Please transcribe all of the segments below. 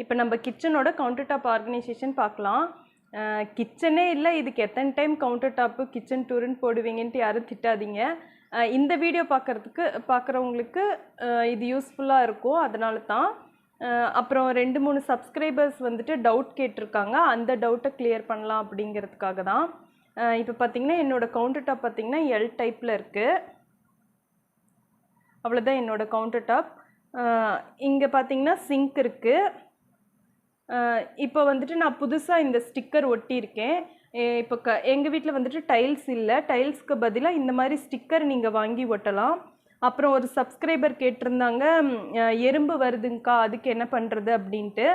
இப்போ நம்ம கிச்சனோட counter top organisation பார்க்கலாம். கிச்சனே இல்லை, இதுக்கு எத்தனை டைம் கவுண்டர் டாப்பு கிச்சன் டூருன்னு போடுவீங்கன்ட்டு யாரும் திட்டாதீங்க. இந்த வீடியோ பார்க்குறவங்களுக்கு இது யூஸ்ஃபுல்லாக இருக்கும், அதனால தான். அப்புறம் 2-3 சப்ஸ்கிரைபர்ஸ் வந்துட்டு டவுட் கேட்டிருக்காங்க, அந்த டவுட்டை கிளியர் பண்ணலாம் அப்படிங்கிறதுக்காக தான். இப்போ பார்த்தீங்கன்னா என்னோடய கவுண்டர் டாப் பார்த்தீங்கன்னா எல் டைப்பில் இருக்குது. அவ்வளோதான் என்னோடய கவுண்டர் டாப். இங்கே பார்த்தீங்கன்னா சிங்க் இருக்குது. இப்போ வந்துட்டு நான் புதுசாக இந்த ஸ்டிக்கர் ஒட்டியிருக்கேன். இப்போ எங்கள் வீட்டில் வந்துட்டு டைல்ஸ் இல்லை, டைல்ஸ்க்கு பதிலாக இந்த மாதிரி ஸ்டிக்கர் நீங்கள் வாங்கி ஒட்டலாம். அப்புறம் ஒரு சப்ஸ்கிரைபர் கேட்டிருந்தாங்க, எறும்பு வருதுங்கக்கா அதுக்கு என்ன பண்ணுறது அப்படின்ட்டு.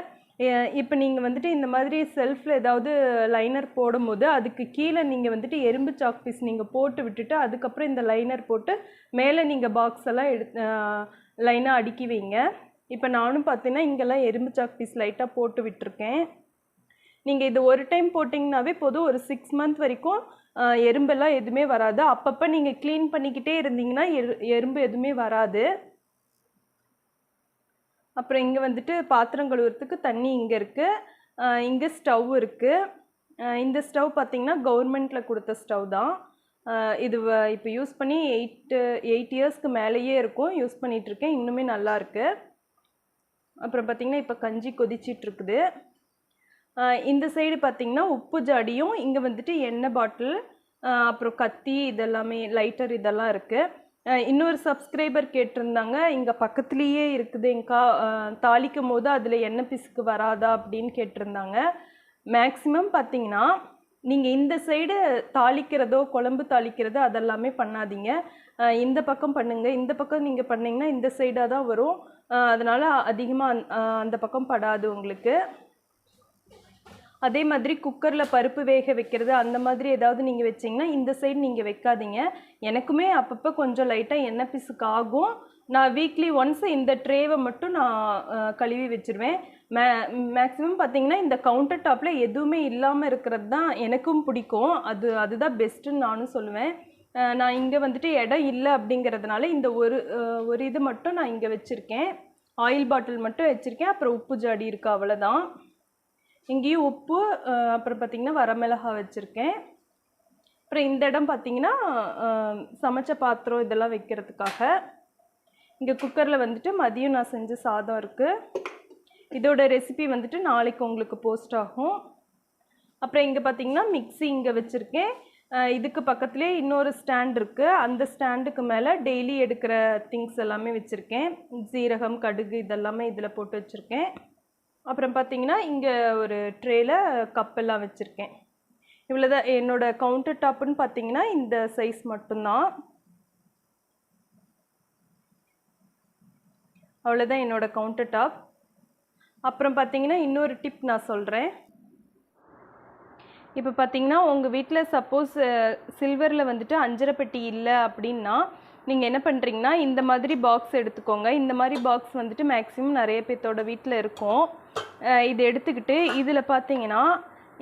இப்போ நீங்கள் வந்துட்டு இந்த மாதிரி செல்ஃபில் ஏதாவது லைனர் போடும்போது அதுக்கு கீழே நீங்கள் வந்துட்டு எறும்பு சாக் பீஸ் நீங்கள் போட்டு விட்டுட்டு அதுக்கப்புறம் இந்த லைனர் போட்டு மேலே நீங்கள் பாக்ஸ் எல்லாம் லைனாக அடுக்கி வைங்க. இப்போ நானும் பார்த்தீங்கன்னா இங்கெல்லாம் எறும்பு சாக் பீஸ் லைட்டாக போட்டு விட்டுருக்கேன். நீங்கள் இது ஒரு டைம் போட்டிங்கனாவே போதும், ஒரு 6 மந்த் வரைக்கும் எறும்பெல்லாம் எதுவுமே வராது. அப்பப்போ நீங்கள் க்ளீன் பண்ணிக்கிட்டே இருந்தீங்கன்னா எறும்பு எதுவுமே வராது. அப்புறம் இங்கே வந்துட்டு பாத்திரம் கழுவுறதுக்கு தண்ணி இங்கே இருக்குது. இங்கே ஸ்டவ் இருக்குது. இந்த ஸ்டவ் பார்த்திங்கன்னா கவர்மெண்ட்டில் கொடுத்த ஸ்டவ் தான். இது இப்போ யூஸ் பண்ணி 8 இயர்ஸ்க்கு மேலேயே இருக்கும், யூஸ் பண்ணிகிட்ருக்கேன், இன்னுமே நல்லாயிருக்கு. அப்புறம் பார்த்திங்கன்னா இப்போ கஞ்சி கொதிச்சிட்ருக்குது. இந்த சைடு பார்த்திங்கன்னா உப்பு ஜாடியும், இங்கே வந்துட்டு எண்ணெய் பாட்டில், அப்புறம் கத்தி, இதெல்லாமே லைட்டர் இதெல்லாம் இருக்குது. இன்னொரு சப்ஸ்கிரைபர் கேட்டிருந்தாங்க, இங்கே பக்கத்துலேயே இருக்குதுங்கக்கா, தாளிக்கும் போது அதில் எண்ணெய் பிசுக்கு வராதா அப்படின்னு கேட்டிருந்தாங்க. மேக்ஸிமம் பார்த்திங்கன்னா நீங்கள் இந்த சைடு தாளிக்கிறதோ குழம்பு தாளிக்கிறதோ அதெல்லாமே பண்ணாதீங்க, இந்த பக்கம் பண்ணுங்கள். இந்த பக்கம் நீங்கள் பண்ணிங்கன்னா இந்த சைடாக தான் வரும், அதனால் அதிகமாக அந்த பக்கம் படாது உங்களுக்கு. அதே மாதிரி குக்கரில் பருப்பு வேக வைக்கிறது அந்த மாதிரி ஏதாவது நீங்கள் வச்சிங்கன்னா இந்த சைடு நீங்கள் வைக்காதீங்க. எனக்குமே அப்பப்போ கொஞ்சம் லைட்டாக எண்ணெய் பிசுக்கு ஆகும். நான் வீக்லி ஒன்ஸ் இந்த ட்ரேவை மட்டும் நான் கழுவி வச்சுருவேன். மேக்ஸிமம் பார்த்திங்கன்னா இந்த கவுண்டர் டாப்பில் எதுவுமே இல்லாமல் இருக்கிறது தான் எனக்கும் பிடிக்கும், அதுதான் பெஸ்ட்டுன்னு நானும் சொல்லுவேன். நான் இங்கே வந்துட்டு இடம் இல்லை அப்படிங்கிறதுனால இந்த ஒரு இது மட்டும் நான் இங்கே வச்சுருக்கேன். ஆயில் பாட்டில் மட்டும் வச்சுருக்கேன், அப்புறம் உப்பு ஜாடி இருக்குது, அவ்வளோதான். இங்கேயும் உப்பு, அப்புறம் பார்த்திங்கன்னா வரமிளகா வச்சுருக்கேன். அப்புறம் இந்த இடம் பார்த்திங்கன்னா சமைச்ச பாத்திரம் இதெல்லாம் வைக்கிறதுக்காக. இங்கே குக்கரில் வந்துட்டு மதியம் நான் செஞ்ச சாதம் இருக்குது. இதோட ரெசிபி வந்துட்டு நாளைக்கு உங்களுக்கு போஸ்ட் ஆகும். அப்புறம் இங்கே பார்த்திங்கன்னா மிக்ஸி இங்கே வச்சுருக்கேன். இதுக்கு பக்கத்துலேயே இன்னொரு ஸ்டாண்ட் இருக்குது, அந்த ஸ்டாண்டுக்கு மேலே டெய்லி எடுக்கிற திங்ஸ் எல்லாமே வச்சுருக்கேன். சீரகம், கடுகு இதெல்லாமே இதில் போட்டு வச்சுருக்கேன். அப்புறம் பார்த்திங்கன்னா இங்கே ஒரு ட்ரேயில் கப்பெல்லாம் வச்சுருக்கேன். இவ்வளோதான் என்னோடய கவுண்டர் டாப்புன்னு பார்த்திங்கன்னா இந்த சைஸ் மட்டும்தான். அவ்வளோதான் என்னோடய கவுண்டர் டாப். அப்புறம் பார்த்திங்கன்னா இன்னொரு டிப் நான் சொல்கிறேன். இப்போ பார்த்திங்கன்னா உங்கள் வீட்டில் சப்போஸ் சில்வரில் வந்துட்டு அஞ்சரை பெட்டி இல்லை அப்படின்னா நீங்கள் என்ன பண்ணுறீங்கன்னா இந்த மாதிரி பாக்ஸ் எடுத்துக்கோங்க. இந்த மாதிரி பாக்ஸ் வந்துட்டு மேக்ஸிமம் நிறைய பேர்த்தோட வீட்டில் இருக்கும். இது எடுத்துக்கிட்டு இதில் பார்த்தீங்கன்னா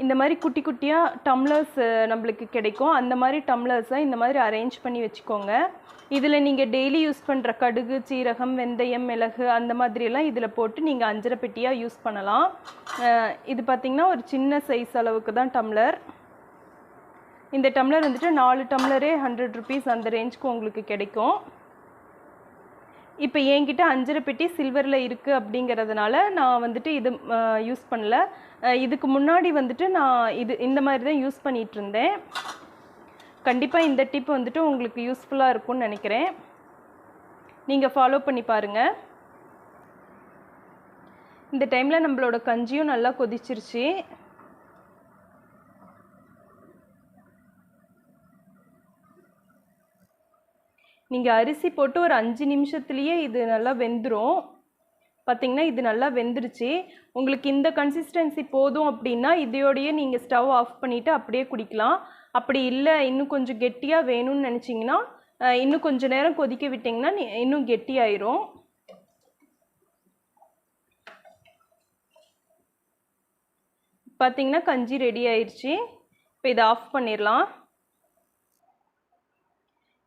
இந்த மாதிரி குட்டி குட்டியாக டம்ளர்ஸ் நம்மளுக்கு கிடைக்கும், அந்த மாதிரி டம்ளர்ஸை இந்த மாதிரி அரேஞ்ச் பண்ணி வச்சுக்கோங்க. இதில் நீங்கள் டெய்லி யூஸ் பண்ணுற கடுகு, சீரகம், வெந்தயம், மிளகு அந்த மாதிரியெல்லாம் இதில் போட்டு நீங்கள் அஞ்சரை பெட்டியாக யூஸ் பண்ணலாம். இது பார்த்திங்கன்னா ஒரு சின்ன சைஸ் அளவுக்கு தான் டம்ளர். இந்த டம்ளர் வந்துட்டு 4 டம்ளரே 100 ருபீஸ் அந்த ரேஞ்சுக்கு உங்களுக்கு கிடைக்கும். இப்போ என்கிட்ட அஞ்சரை பெட்டி சில்வரில் இருக்குது அப்படிங்கிறதுனால நான் வந்துட்டு இது யூஸ் பண்ணல. இதுக்கு முன்னாடி வந்துட்டு நான் இந்த மாதிரி தான் யூஸ் பண்ணிகிட்டு இருந்தேன். கண்டிப்பாக இந்த டிப் வந்துட்டு உங்களுக்கு யூஸ்ஃபுல்லாக இருக்கும்னு நினைக்கிறேன், நீங்கள் ஃபாலோ பண்ணி பாருங்கள். இந்த டைமில் நம்மளோட கஞ்சியும் நல்லா கொதிச்சிருச்சு. நீங்கள் அரிசி போட்டு ஒரு 5 நிமிஷத்துலேயே இது நல்லா வெந்துடும். பார்த்திங்கன்னா இது நல்லா வெந்துருச்சு. உங்களுக்கு இந்த கன்சிஸ்டன்சி போதும் அப்படின்னா இதையோடையே நீங்கள் ஸ்டவ் ஆஃப் பண்ணிவிட்டு அப்படியே குடிக்கலாம். அப்படி இல்லை இன்னும் கொஞ்சம் கெட்டியாக வேணும்னு நினச்சிங்கன்னா இன்னும் கொஞ்சம் நேரம் கொதிக்க விட்டிங்கன்னா இன்னும் கெட்டியாயிரும். பார்த்திங்கன்னா கஞ்சி ரெடி ஆயிடுச்சு. இப்போ இதை ஆஃப் பண்ணிடலாம்.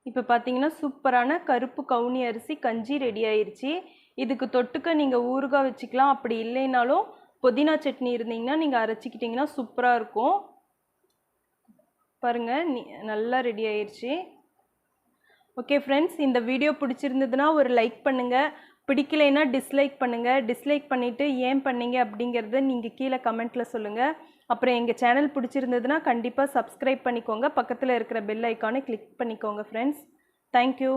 இப்போ பார்த்தீங்கன்னா சூப்பரான கருப்பு கவுனி அரிசி கஞ்சி ரெடி ஆயிடுச்சு. இதுக்கு தொட்டுக்க நீங்கள் ஊறுகாய் வச்சுக்கலாம், அப்படி இல்லைனாலும் புதினா சட்னி இருந்தீங்கன்னா நீங்கள் அரைச்சிக்கிட்டிங்கன்னா சூப்பராக இருக்கும். பாருங்கள் நல்லா ரெடி ஆயிடுச்சு. ஓகே ஃப்ரெண்ட்ஸ், இந்த வீடியோ பிடிச்சிருந்ததுன்னா ஒரு லைக் பண்ணுங்கள், பிடிக்கலைன்னா டிஸ்லைக் பண்ணுங்கள். டிஸ்லைக் பண்ணிவிட்டு ஏன் பண்ணீங்க அப்படிங்கிறத நீங்கள் கீழே கமெண்ட்டில் சொல்லுங்கள். அப்புறம் எங்கள் சேனல் பிடிச்சிருந்ததுன்னா கண்டிப்பாக சப்ஸ்கிரைப் பண்ணிக்கோங்க. பக்கத்தில் இருக்கிற பெல் ஐக்கானை கிளிக் பண்ணிக்கோங்க ஃப்ரெண்ட்ஸ். தேங்க்யூ.